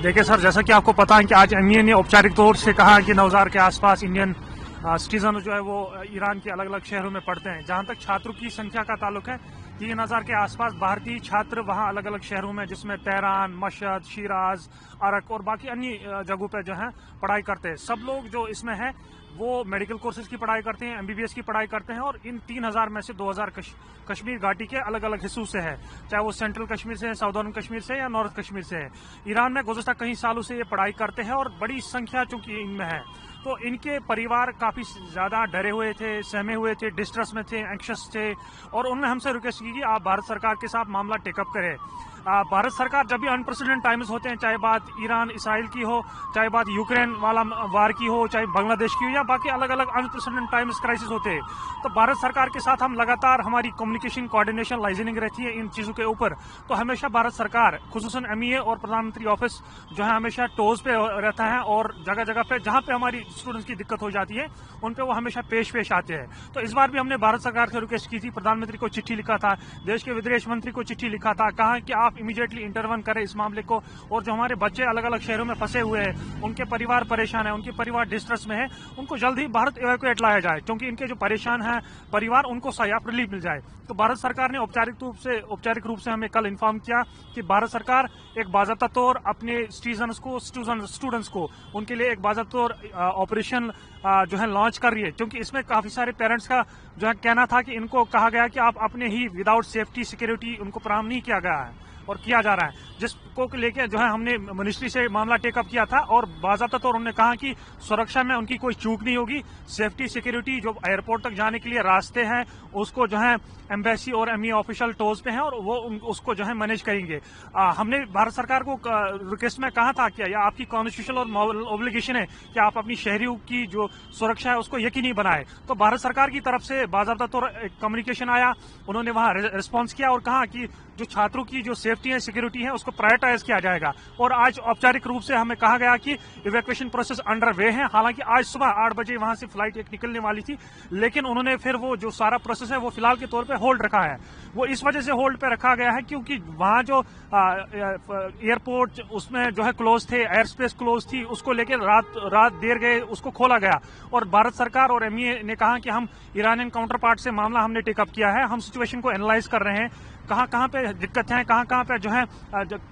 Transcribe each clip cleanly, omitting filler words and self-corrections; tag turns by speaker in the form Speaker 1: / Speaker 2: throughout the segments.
Speaker 1: देखिए सर, जैसा कि आपको पता है कि आज एमईए ने औपचारिक तौर से कहा कि 9000 के आसपास इंडियन सिटीजन जो है वो ईरान के अलग अलग शहरों में पढ़ते हैं। जहां तक छात्रों की संख्या का ताल्लुक है, 3000 के आसपास भारतीय छात्र वहां अलग अलग शहरों में, जिसमें तेहरान, मशहद, शिराज, अरक और बाकी अन्य जगहों पे जो है पढ़ाई करते हैं। सब लोग जो इसमें है वो मेडिकल कोर्सेज की पढ़ाई करते हैं, एमबीबीएस की पढ़ाई करते हैं। और इन 3000 में से 2000 कश्मीर घाटी के अलग अलग हिस्सों से है, चाहे वो सेंट्रल कश्मीर से है, साउदर्न कश्मीर से या नॉर्थ कश्मीर से है। ईरान में गुज़श्ता कई सालों से ये पढ़ाई करते हैं और बड़ी संख्या चूंकि इनमें है, तो इनके परिवार काफी ज्यादा डरे हुए थे, सहमे हुए थे, डिस्ट्रेस में थे, एंक्शस थे। और उन्होंने हमसे रिक्वेस्ट की कि आप भारत सरकार के साथ मामला टेकअप करें। भारत सरकार जब भी अनप्रेसिडेंट टाइम्स होते हैं, चाहे बात ईरान इसराइल की हो, चाहे बात यूक्रेन वाला वार की हो, चाहे बांग्लादेश की हो, या बाकी अलग अलग अनप्रेसिडेंट टाइम्स क्राइसिस होते हैं, तो भारत सरकार के साथ हम लगातार हमारी कम्युनिकेशन, कोऑर्डिनेशन, लाइजनिंग रहती है इन चीजों के ऊपर। तो हमेशा भारत सरकार खुसूसन एमईए और प्रधानमंत्री ऑफिस जो है हमेशा टोज पे रहता है, और जगह जगह पे जहां पे हमारी स्टूडेंट्स की दिक्कत हो जाती है उन पे वो हमेशा पेश आते हैं। तो इस बार भी हमने भारत सरकार से रिक्वेस्ट की थी, प्रधानमंत्री को चिट्ठी लिखा था, देश के विदेश मंत्री को चिट्ठी लिखा था, कहा कि आप इमीडिएटली इंटरवन करें इस मामले को। और जो हमारे बच्चे अलग अलग शहरों में फंसे हुए हैं, उनके परिवार परेशान है, उनके परिवार डिस्ट्रेस में है, उनको जल्द ही भारत इवैक्यूएट लाया जाए, क्योंकि इनके जो परेशान है परिवार, उनको सयाफ रिलीफ मिल जाए। तो भारत सरकार ने औपचारिक रूप से हमें कल इन्फॉर्म किया कि भारत सरकार एक बाज़ाब्ता तौर अपने स्टूडेंट्स को उनके लिए एक बाज़ाब्ता तौर ऑपरेशन जो है लॉन्च कर रही है। क्योंकि इसमें काफी सारे पेरेंट्स का जो है कहना था कि इनको कहा गया कि आप अपने ही विदाउट सेफ्टी सिक्योरिटी उनको फराहम नहीं किया गया है और किया जा रहा है, जिसको लेके जो है हमने मिनिस्ट्री से मामला टेकअप किया था। और बाज़ाब्ता तौर उन्होंने कहा कि सुरक्षा में उनकी कोई चूक नहीं होगी, सेफ्टी सिक्योरिटी जो एयरपोर्ट तक जाने के लिए रास्ते हैं उसको जो है एम्बेसी और एमईए ऑफिशियल टोज पे हैं और वो उसको जो है मैनेज करेंगे। हमने भारत सरकार को रिक्वेस्ट में कहा था कि या आपकी कॉन्स्टिट्यूशनल और मॉरल ऑब्लिगेशन है कि आप अपनी शहरियों की जो सुरक्षा है उसको यकीनी बनाए। तो भारत सरकार की तरफ से बाज़ाब्ता तौर कम्युनिकेशन आया, उन्होंने वहां रिस्पॉन्स किया और कहा कि जो छात्रों की जो सेफ्टी है, सिक्योरिटी है, उसको प्रायोरिटाइज किया जाएगा। और आज औपचारिक रूप से हमें कहा गया कि इवैक्यूएशन प्रोसेस अंडर वे है। हालांकि आज सुबह 8 बजे वहां से फ्लाइट एक निकलने वाली थी, लेकिन उन्होंने फिर वो जो सारा प्रोसेस है वो फिलहाल के तौर पे होल्ड रखा है। वो इस वजह से होल्ड पे रखा गया है क्योंकि वहां जो एयरपोर्ट उसमें जो है क्लोज थे, एयर स्पेस क्लोज थी, उसको लेकर रात देर गए उसको खोला गया। और भारत सरकार और एमईए ने कहा कि हम ईरानियन काउंटर पार्ट से मामला हमने टेकअप किया है, हम सिचुएशन को एनालाइज कर रहे हैं, कहाँ पे दिक्कत है, कहाँ पे जो है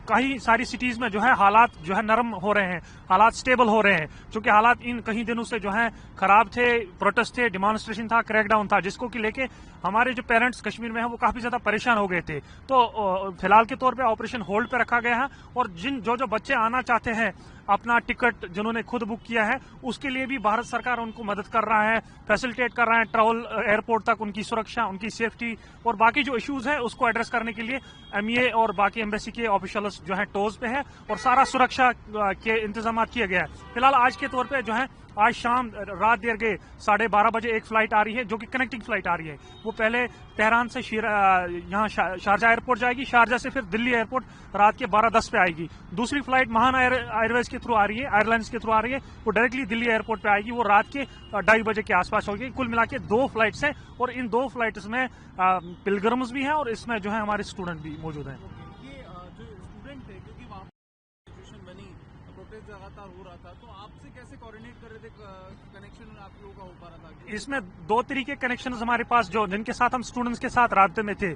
Speaker 1: कई सारी सिटीज में जो है हालात जो है नरम हो रहे हैं, हालात स्टेबल हो रहे हैं। क्योंकि हालात इन कई दिनों से जो है खराब थे, प्रोटेस्ट थे, डिमॉन्स्ट्रेशन था, क्रैकडाउन था, जिसको कि लेके हमारे जो पेरेंट्स कश्मीर में हैं वो काफी ज्यादा परेशान हो गए थे। तो फिलहाल के तौर पे ऑपरेशन होल्ड पे रखा गया है। और जो बच्चे आना चाहते हैं, अपना टिकट जिन्होंने खुद बुक किया है, उसके लिए भी भारत सरकार उनको मदद कर रहा है, फैसिलिटेट कर रहा है ट्रैवल एयरपोर्ट तक, उनकी सुरक्षा, उनकी सेफ्टी और बाकी जो इश्यूज है उसको एड्रेस करने के लिए एमईए और बाकी एम्बेसी के ऑफिशियल्स जो है टोज पे है और सारा सुरक्षा के इंतजाम किए गए हैं। फिलहाल आज के तौर पे जो है आज शाम रात देर गए 12:30 बजे एक फ्लाइट आ रही है जो कि कनेक्टिंग फ्लाइट आ रही है। वो पहले तेहरान से यहाँ शारजा एयरपोर्ट जाएगी, शारजा से फिर दिल्ली एयरपोर्ट रात के 12:10 पे आएगी। दूसरी फ्लाइट महान एयरवेज के थ्रू आ रही है, एयरलाइंस के थ्रू आ रही है, वो डायरेक्टली दिल्ली एयरपोर्ट पे आएगी, वो रात के 2:30 बजे के आसपास होगी। कुल मिला के 2 फ्लाइट्स हैं और इन 2 फ्लाइट्स में पिलग्रिम्स भी हैं और इसमें जो है हमारे स्टूडेंट भी मौजूद हैं।
Speaker 2: लगातार हो रहा था, तो आपसे कैसे कोऑर्डिनेट कर रहे थे, कनेक्शन आप लोगों का हो पा रहा था?
Speaker 1: इसमें 2 तरीके कनेक्शन हमारे पास जो जिनके साथ हम स्टूडेंट्स के साथ राब्ते में थे।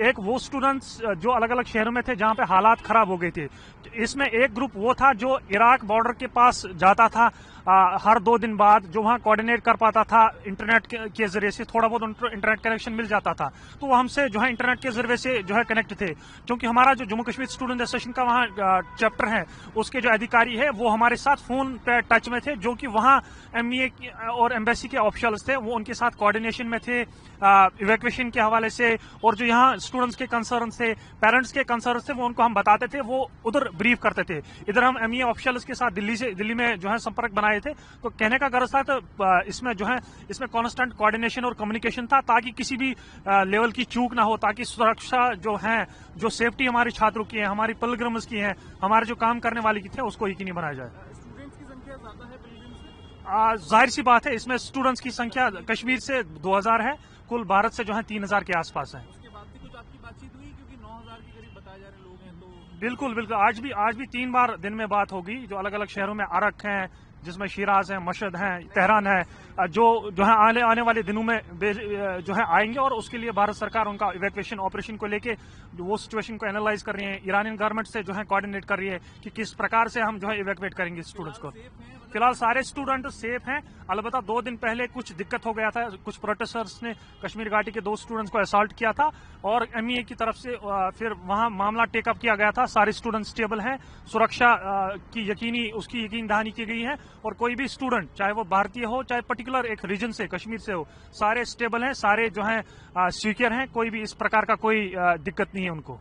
Speaker 1: एक वो स्टूडेंट्स जो अलग अलग शहरों में थे जहां पे हालात खराब हो गए थे। इसमें एक ग्रुप वो था जो इराक बॉर्डर के पास जाता था हर 2 दिन बाद, जो वहां कोऑर्डिनेट कर पाता था इंटरनेट के जरिए से, थोड़ा बहुत इंटरनेट कनेक्शन मिल जाता था, तो वो हमसे जो है इंटरनेट के जरिए से जो है कनेक्ट थे। क्योंकि हमारा जो जम्मू कश्मीर स्टूडेंट एसोसिएशन का वहाँ चैप्टर है, उसके जो अधिकारी है वो हमारे साथ फोन पे टच में थे, जो कि वहाँ एमईए और एम्बेसी के ऑफिशियल्स थे, वो उनके साथ कोऑर्डिनेशन में थे इवैक्यूएशन के हवाले से। और जो यहाँ स्टूडेंट्स के कंसर्न थे, पेरेंट्स के कंसर्न थे, वो उनको हम बताते थे, वो उधर ब्रीफ करते थे। इधर हम एमईए ऑफिशियल्स के साथ दिल्ली में जो है संपर्क बनाए थे। तो कहने का गर्ज था तो इसमें जो है इसमें कांस्टेंट कोऑर्डिनेशन और कम्युनिकेशन था, ताकि किसी भी लेवल की चूक ना हो, ताकि सुरक्षा जो है, जो सेफ्टी हमारे छात्रों की है, हमारी पिलग्रिम्स की है, हमारे जो काम करने वाली की थे, उसको यकीनी बनाया जाए।
Speaker 2: स्टूडेंट्स की संख्या ज्यादा है पिलग्रिम्स से?
Speaker 1: जाहिर सी बात है, इसमें स्टूडेंट्स की संख्या कश्मीर से 2000 है, कुल भारत से जो है 3000 के आसपास है।
Speaker 2: उसके बाद भी कुछ आपकी बातचीत हुई, क्योंकि 9000 के करीब बताए जा रहे लोग हैं, तो
Speaker 1: बिल्कुल बिल्कुल, आज भी 3 बार दिन में बात होगी। जो अलग अलग शहरों में अरक हैं, जिसमें शिराज है, मशहद है, तेहरान है, जो है आने वाले दिनों में जो है आएंगे, और उसके लिए भारत सरकार उनका इवैक्यूएशन ऑपरेशन को लेके वो सिचुएशन को एनालाइज कर रही है। ईरानियन गवर्नमेंट से जो है कोऑर्डिनेट कर रही है कि किस प्रकार से हम जो है इवैक्यूएट करेंगे स्टूडेंट्स को। फिलहाल सारे स्टूडेंट सेफ हैं। अलबत्ता 2 दिन पहले कुछ दिक्कत हो गया था, कुछ प्रोटेस्टर्स ने कश्मीर घाटी के 2 स्टूडेंट्स को असॉल्ट किया था, और एमईए की तरफ से फिर वहां मामला टेकअप किया गया था। सारे स्टूडेंट स्टेबल हैं, सुरक्षा की यकीन दहानी की गई है, और कोई भी स्टूडेंट, चाहे वो भारतीय हो चाहे पर्टिकुलर एक रीजन से कश्मीर से हो, सारे स्टेबल हैं, सारे जो है सिक्योर हैं। कोई भी इस प्रकार का कोई दिक्कत नहीं है उनको।